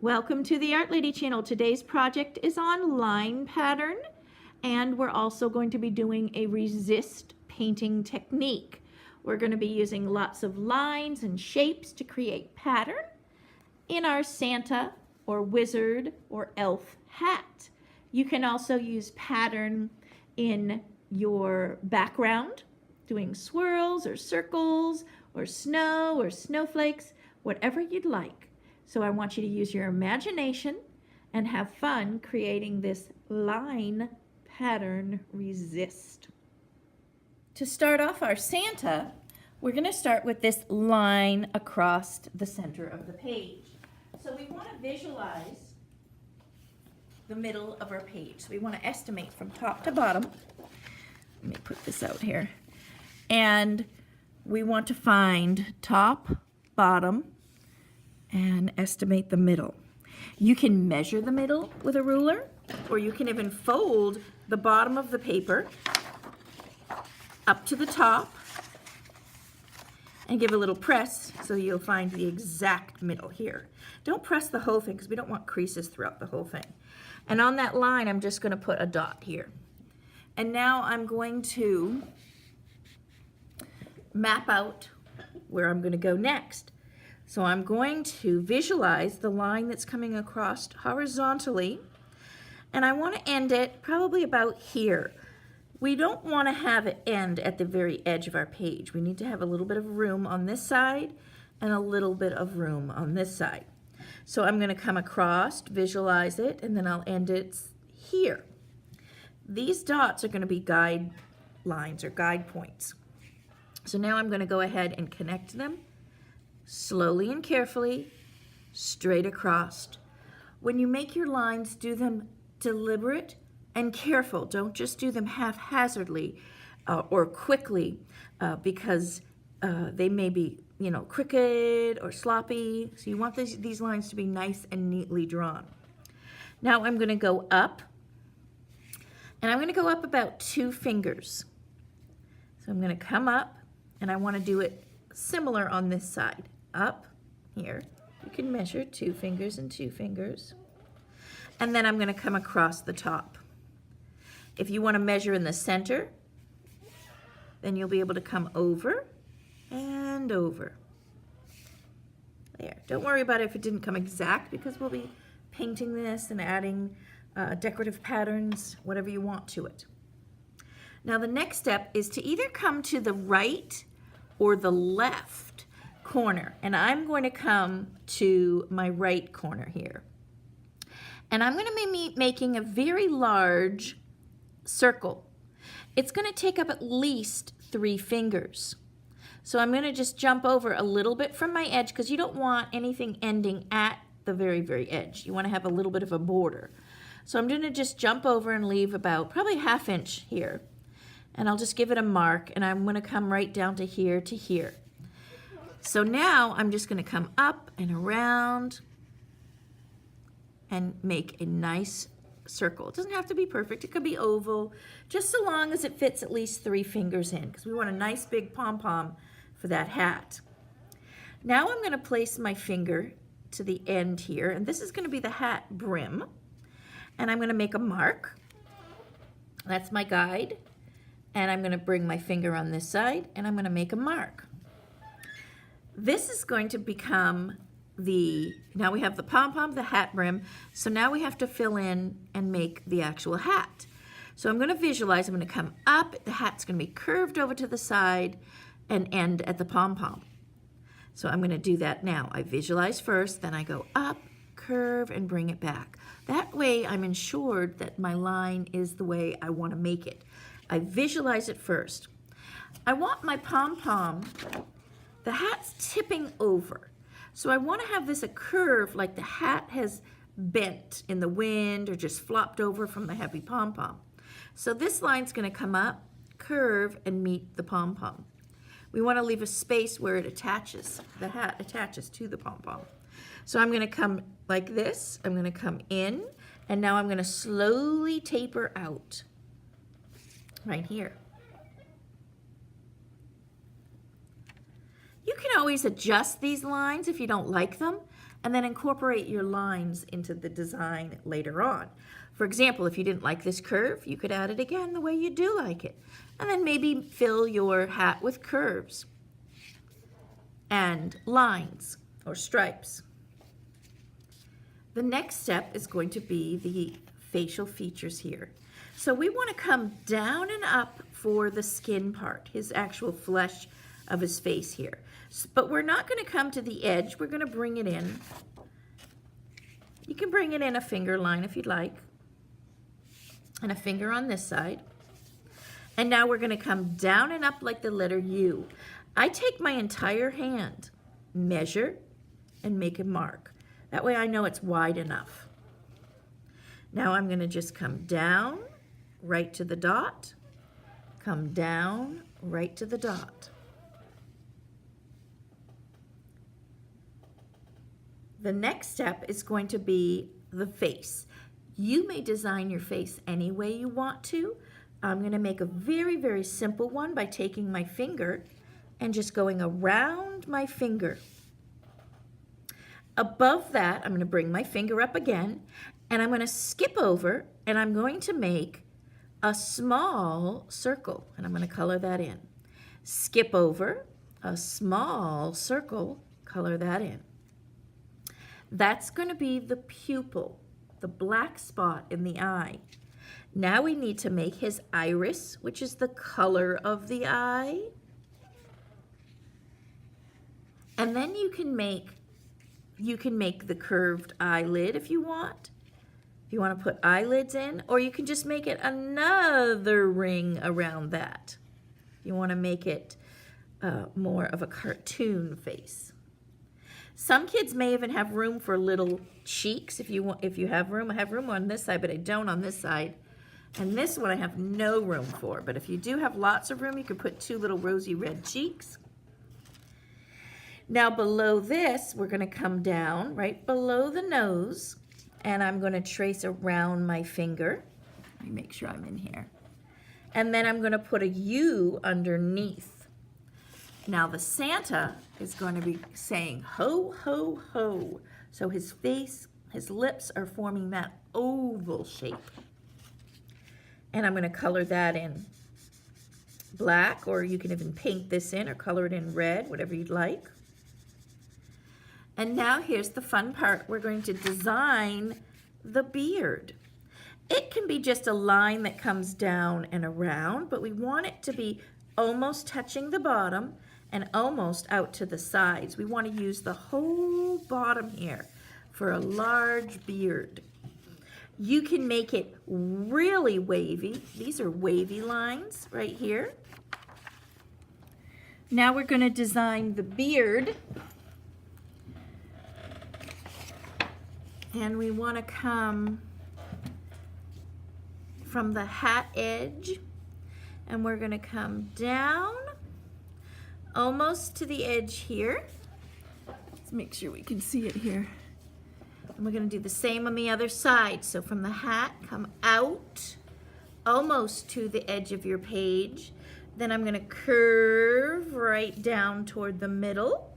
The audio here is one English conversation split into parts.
Welcome to the Art Lady channel. Today's project is on line pattern, and we're also going to be doing a resist painting technique. We're going to be using lots of lines and shapes to create pattern in our Santa or wizard or elf hat. You can also use pattern in your background, doing swirls or circles or snow or snowflakes, whatever you'd like. So I want you to use your imagination and have fun creating this line pattern resist. To start off our Santa, we're going to start with this line across the center of the page. So we want to visualize the middle of our page. So we want to estimate from top to bottom. Let me put this out here. And we want to find top, bottom, and estimate the middle. You can measure the middle with a ruler, or you can even fold the bottom of the paper up to the top and give a little press so you'll find the exact middle here. Don't press the whole thing because we don't want creases throughout the whole thing. And on that line, I'm just going to put a dot here. And now I'm going to map out where I'm going to go next. So I'm going to visualize the line that's coming across horizontally, and I want to end it probably about here. We don't want to have it end at the very edge of our page. We need to have a little bit of room on this side and a little bit of room on this side. So I'm going to come across, visualize it, and then I'll end it here. These dots are going to be guide lines or guide points. So now I'm going to go ahead and connect them slowly and carefully, straight across. When you make your lines, do them deliberate and careful. Don't just do them haphazardly or quickly because they may be, crooked or sloppy. So you want these lines to be nice and neatly drawn. Now I'm going to go up, and I'm going to go up about 2 fingers. So I'm going to come up, and I want to do it similar on this side. Up here, you can measure 2 fingers and 2 fingers. And then I'm going to come across the top. If you want to measure in the center, then you'll be able to come over and over. There. Don't worry about it if it didn't come exact, because we'll be painting this and adding decorative patterns, whatever you want to it. Now the next step is to either come to the right or the left corner, and I'm going to come to my right corner here. And I'm going to be making a very large circle. It's going to take up at least 3 fingers. So I'm going to just jump over a little bit from my edge, because you don't want anything ending at the very, very edge. You want to have a little bit of a border. So I'm going to just jump over and leave about probably 1/2 inch here. And I'll just give it a mark, and I'm going to come right down to here to here. So now I'm just going to come up and around and make a nice circle. It doesn't have to be perfect. It could be oval, just so long as it fits at least 3 fingers in, because we want a nice big pom-pom for that hat. Now I'm going to place my finger to the end here, and this is going to be the hat brim. And I'm going to make a mark. That's my guide. And I'm going to bring my finger on this side, and I'm going to make a mark. This is going to become now we have the pom-pom, the hat brim, so now we have to fill in and make the actual hat. So I'm going to visualize, I'm going to come up, the hat's going to be curved over to the side and end at the pom-pom. So I'm going to do that now. I visualize first, then I go up, curve, and bring it back. That way I'm ensured that my line is the way I want to make it. I visualize it first. I want my pom-pom, the hat's tipping over. So I want to have this a curve like the hat has bent in the wind or just flopped over from the heavy pom-pom. So this line's going to come up, curve, and meet the pom-pom. We want to leave a space where it attaches, the hat attaches to the pom-pom. So I'm going to come like this, I'm going to come in, and now I'm going to slowly taper out right here. You can always adjust these lines if you don't like them, and then incorporate your lines into the design later on. For example, if you didn't like this curve, you could add it again the way you do like it. And then maybe fill your hat with curves and lines or stripes. The next step is going to be the facial features here. So we want to come down and up for the skin part, his actual flesh of his face here. But we're not going to come to the edge. We're going to bring it in. You can bring it in a finger line if you'd like, and a finger on this side. And now we're going to come down and up like the letter U. I take my entire hand, measure, and make a mark. That way I know it's wide enough. Now I'm going to just come down, right to the dot, come down, right to the dot. The next step is going to be the face. You may design your face any way you want to. I'm going to make a very, very simple one by taking my finger and just going around my finger. Above that, I'm going to bring my finger up again, and I'm going to skip over, and I'm going to make a small circle, and I'm going to color that in. Skip over, a small circle, color that in. That's going to be the pupil, the black spot in the eye. Now we need to make his iris, which is the color of the eye. And then you can make the curved eyelid if you want. If you want to put eyelids in, or you can just make it another ring around that. You want to make it more of a cartoon face. Some kids may even have room for little cheeks if you have room. I have room on this side, but I don't on this side. And this one I have no room for. But if you do have lots of room, you could put 2 little rosy red cheeks. Now below this, we're going to come down right below the nose, and I'm going to trace around my finger. Let me make sure I'm in here. And then I'm going to put a U underneath. Now the Santa is going to be saying ho, ho, ho. So his face, his lips are forming that oval shape. And I'm going to color that in black, or you can even paint this in or color it in red, whatever you'd like. And now here's the fun part. We're going to design the beard. It can be just a line that comes down and around, but we want it to be almost touching the bottom and almost out to the sides. We want to use the whole bottom here for a large beard. You can make it really wavy. These are wavy lines right here. Now we're going to design the beard. And we want to come from the hat edge, and we're going to come down almost to the edge here. Let's make sure we can see it here. And we're going to do the same on the other side. So from the hat, come out almost to the edge of your page. Then I'm going to curve right down toward the middle,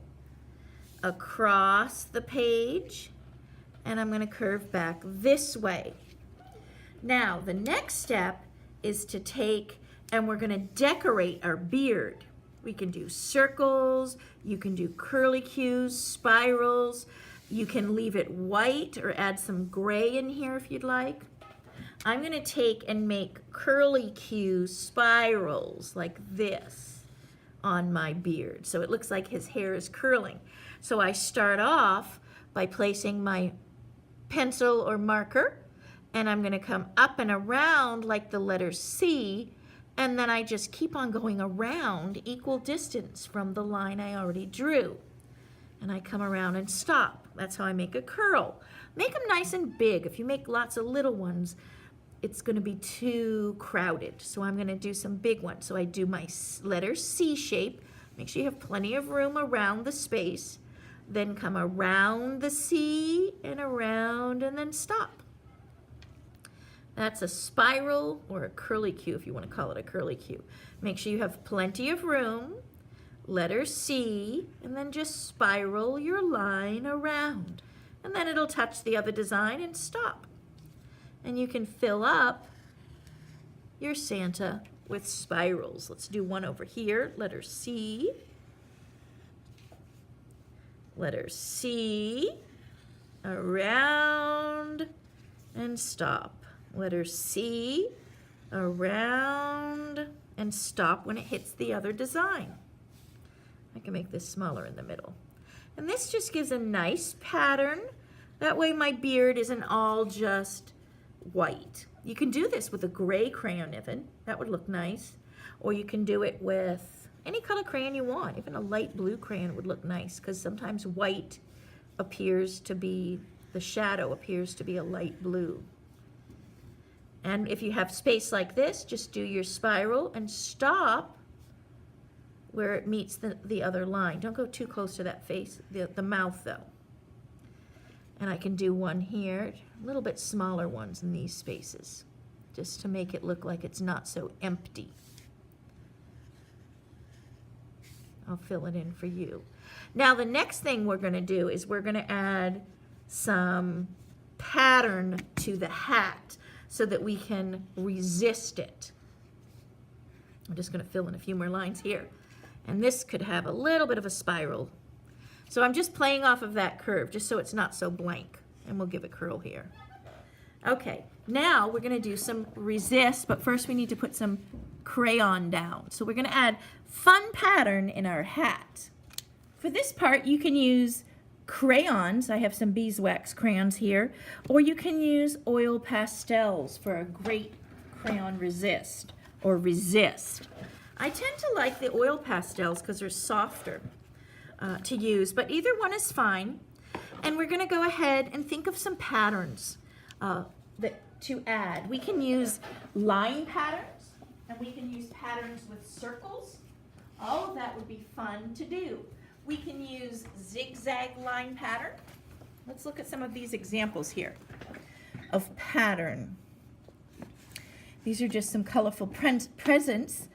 across the page, and I'm going to curve back this way. Now, the next step is to take, and we're going to decorate our beard. We can do circles, you can do curlicues, spirals, you can leave it white or add some gray in here if you'd like. I'm going to take and make curlicue spirals like this on my beard. So it looks like his hair is curling. So I start off by placing my pencil or marker, and I'm going to come up and around like the letter C, and then I just keep on going around equal distance from the line I already drew. And I come around and stop. That's how I make a curl. Make them nice and big. If you make lots of little ones, it's going to be too crowded. So I'm going to do some big ones. So I do my letter C shape. Make sure you have plenty of room around the space. Then come around the C and around and then stop. That's a spiral or a curlicue if you want to call it a curlicue. Make sure you have plenty of room. Letter C, and then just spiral your line around. and then it'll touch the other design and stop. And you can fill up your Santa with spirals. Let's do one over here, letter C. Letter C, around and stop. Letter C, around and stop when it hits the other design. I can make this smaller in the middle. And this just gives a nice pattern. That way my beard isn't all just white. You can do this with a gray crayon even. That would look nice. Or you can do it with any color crayon you want. Even a light blue crayon would look nice because sometimes white appears to be, the shadow appears to be a light blue. And if you have space like this, just do your spiral and stop where it meets the other line. Don't go too close to that face, the mouth though. And I can do one here, a little bit smaller ones in these spaces, just to make it look like it's not so empty. I'll fill it in for you. Now the next thing we're going to do is we're going to add some pattern to the hat so that we can resist it. I'm just going to fill in a few more lines here. And this could have a little bit of a spiral. So I'm just playing off of that curve just so it's not so blank. And we'll give a curl here. Okay, now we're going to do some resist, but first we need to put some crayon down. So we're going to add fun pattern in our hat. For this part you can use crayons. I have some beeswax crayons here. Or you can use oil pastels for a great crayon resist or resist. I tend to like the oil pastels because they're softer to use, but either one is fine. And we're going to go ahead and think of some patterns to add. We can use line patterns, and we can use patterns with circles. All of that would be fun to do. We can use zigzag line pattern. Let's look at some of these examples here of pattern. These are just some colorful presents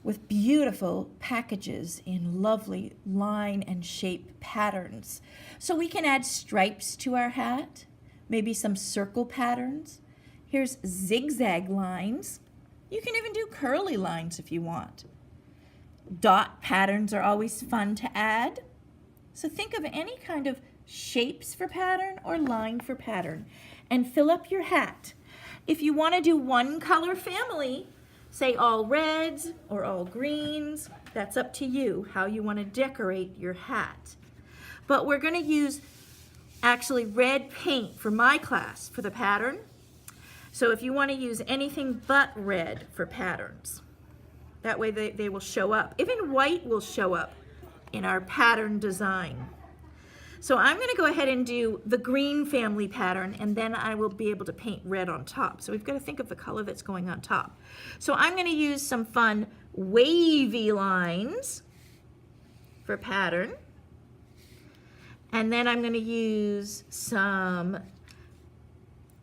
with beautiful packages in lovely line and shape patterns. So we can add stripes to our hat, maybe some circle patterns. Here's zigzag lines. You can even do curly lines if you want. Dot patterns are always fun to add. So think of any kind of shapes for pattern or line for pattern and fill up your hat. If you want to do one color family, say all reds or all greens, that's up to you how you want to decorate your hat. But we're going to use actually red paint for my class for the pattern. So if you want to use anything but red for patterns, that way they will show up. Even white will show up in our pattern design. So I'm going to go ahead and do the green family pattern, and then I will be able to paint red on top. So we've got to think of the color that's going on top. So I'm going to use some fun wavy lines for pattern. And then I'm going to use some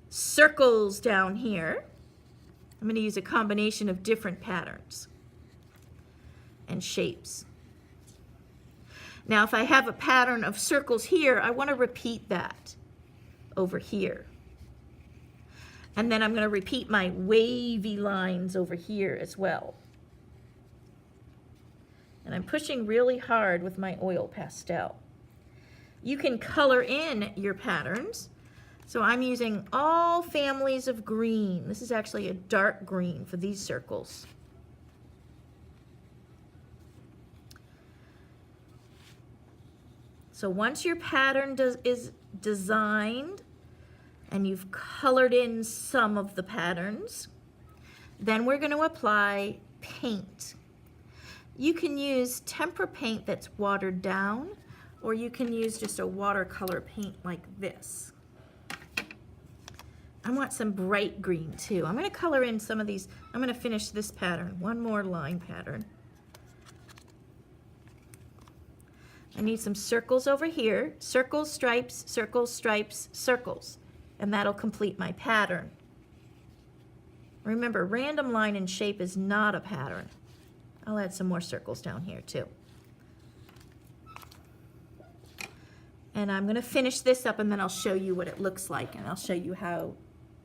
circles down here. I'm going to use a combination of different patterns and shapes. Now, if I have a pattern of circles here, I want to repeat that over here. And then I'm going to repeat my wavy lines over here as well. And I'm pushing really hard with my oil pastel. You can color in your patterns. So I'm using all families of green. This is actually a dark green for these circles. So once your pattern is designed and you've colored in some of the patterns, then we're going to apply paint. You can use tempera paint that's watered down, or you can use just a watercolor paint like this. I want some bright green too. I'm going to color in some of these. I'm going to finish this pattern, one more line pattern. I need some circles over here, circles, stripes, circles, stripes, circles, and that'll complete my pattern. Remember, random line and shape is not a pattern. I'll add some more circles down here too. And I'm going to finish this up and then I'll show you what it looks like and I'll show you how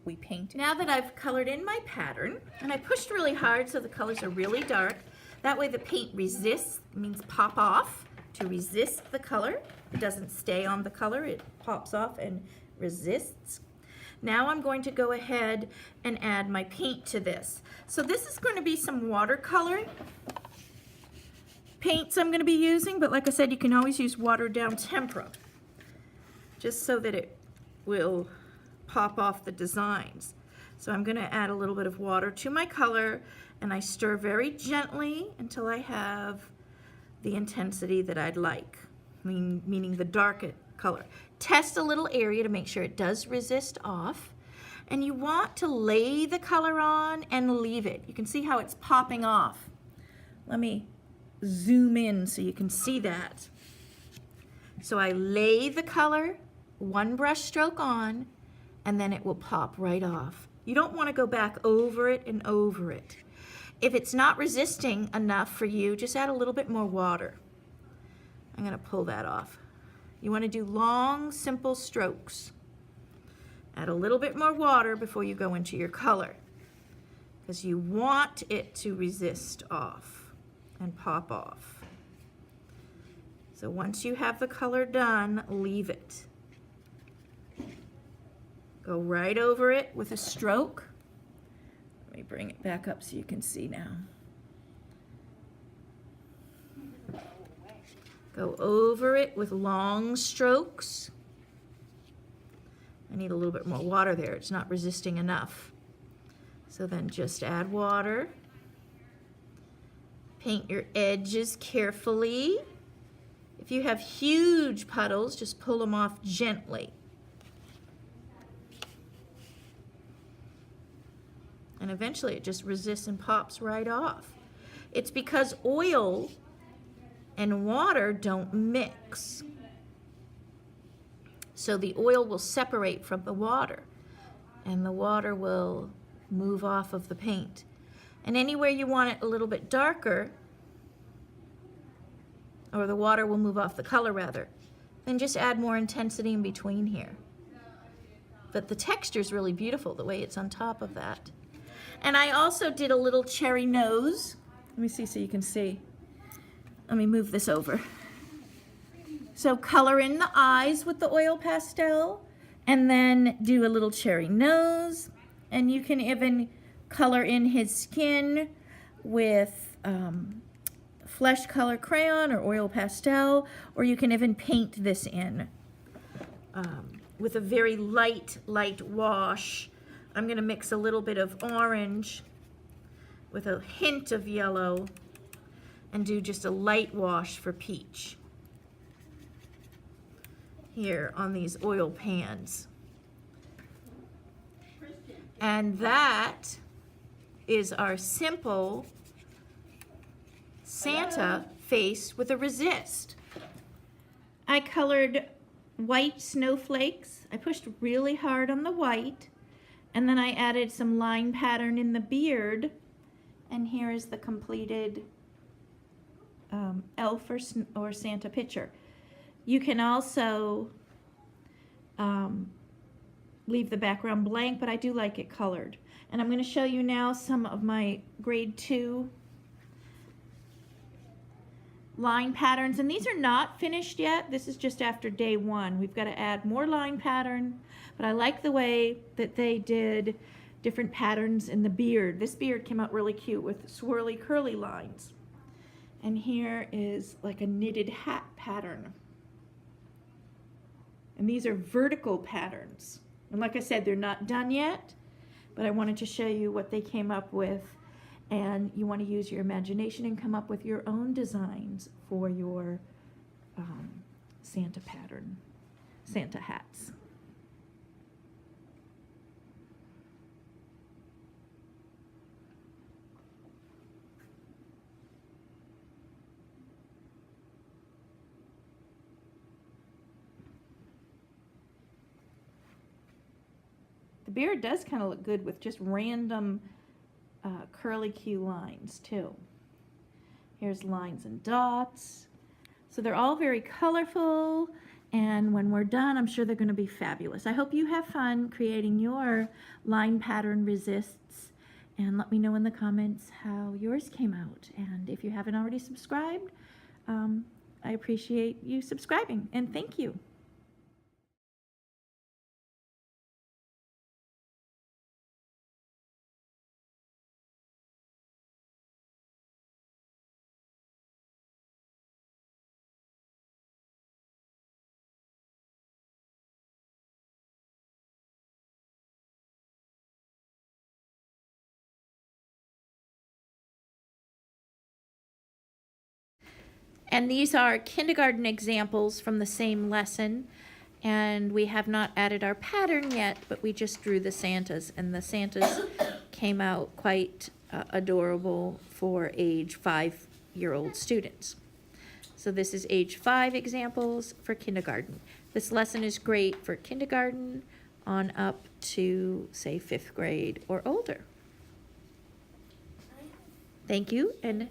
we paint it. Now that I've colored in my pattern, and I pushed really hard so the colors are really dark, that way the paint resists, means pop off, to resist the color. It doesn't stay on the color, it pops off and resists. Now I'm going to go ahead and add my paint to this. So this is going to be some watercolor paints I'm going to be using, but like I said, you can always use watered down tempera, just so that it will pop off the designs. So I'm going to add a little bit of water to my color, and I stir very gently until I have the intensity that I'd like, meaning the dark color. Test a little area to make sure it does resist off, and you want to lay the color on and leave it. You can see how it's popping off. Let me zoom in so you can see that. So I lay the color, one brush stroke on, and then it will pop right off. You don't want to go back over it and over it. If it's not resisting enough for you, just add a little bit more water. I'm going to pull that off. You want to do long, simple strokes. Add a little bit more water before you go into your color, because you want it to resist off and pop off. So once you have the color done, leave it. Go right over it with a stroke. Let me bring it back up so you can see now. Go over it with long strokes. I need a little bit more water there. It's not resisting enough. So then just add water. Paint your edges carefully. If you have huge puddles, just pull them off gently. And eventually it just resists and pops right off. It's because oil and water don't mix. So the oil will separate from the water, and the water will move off of the paint. And anywhere you want it a little bit darker, or the water will move off the color rather, then just add more intensity in between here. But the texture is really beautiful the way it's on top of that. And I also did a little cherry nose. Let me see so you can see. Let me move this over. So color in the eyes with the oil pastel, and then do a little cherry nose. And you can even color in his skin with flesh color crayon or oil pastel, or you can even paint this in with a very light wash. I'm going to mix a little bit of orange with a hint of yellow and do just a light wash for peach here on these oil pans. And that is our simple Santa face with a resist. I colored white snowflakes. I pushed really hard on the white, and then I added some line pattern in the beard, and here is the completed elf or Santa picture. You can also leave the background blank, but I do like it colored. And I'm going to show you now some of my grade 2 line patterns, and these are not finished yet. This is just after day 1. We've got to add more line pattern, but I like the way that they did different patterns in the beard. This beard came out really cute with swirly curly lines. And here is like a knitted hat pattern. And these are vertical patterns. And like I said, they're not done yet, but I wanted to show you what they came up with. And you want to use your imagination and come up with your own designs for your Santa pattern, Santa hats. The beard does kind of look good with just random curly Q lines too. Here's lines and dots. So they're all very colorful, And when we're done, I'm sure they're going to be fabulous. I hope you have fun creating your line pattern resists. And let me know in the comments how yours came out. And if you haven't already subscribed, I appreciate you subscribing. And thank you. And these are kindergarten examples from the same lesson. And we have not added our pattern yet, but we just drew the Santas. And the Santas came out quite adorable for age 5-year-old students. So this is age 5 examples for kindergarten. This lesson is great for kindergarten on up to, say, 5th grade or older. Thank you, and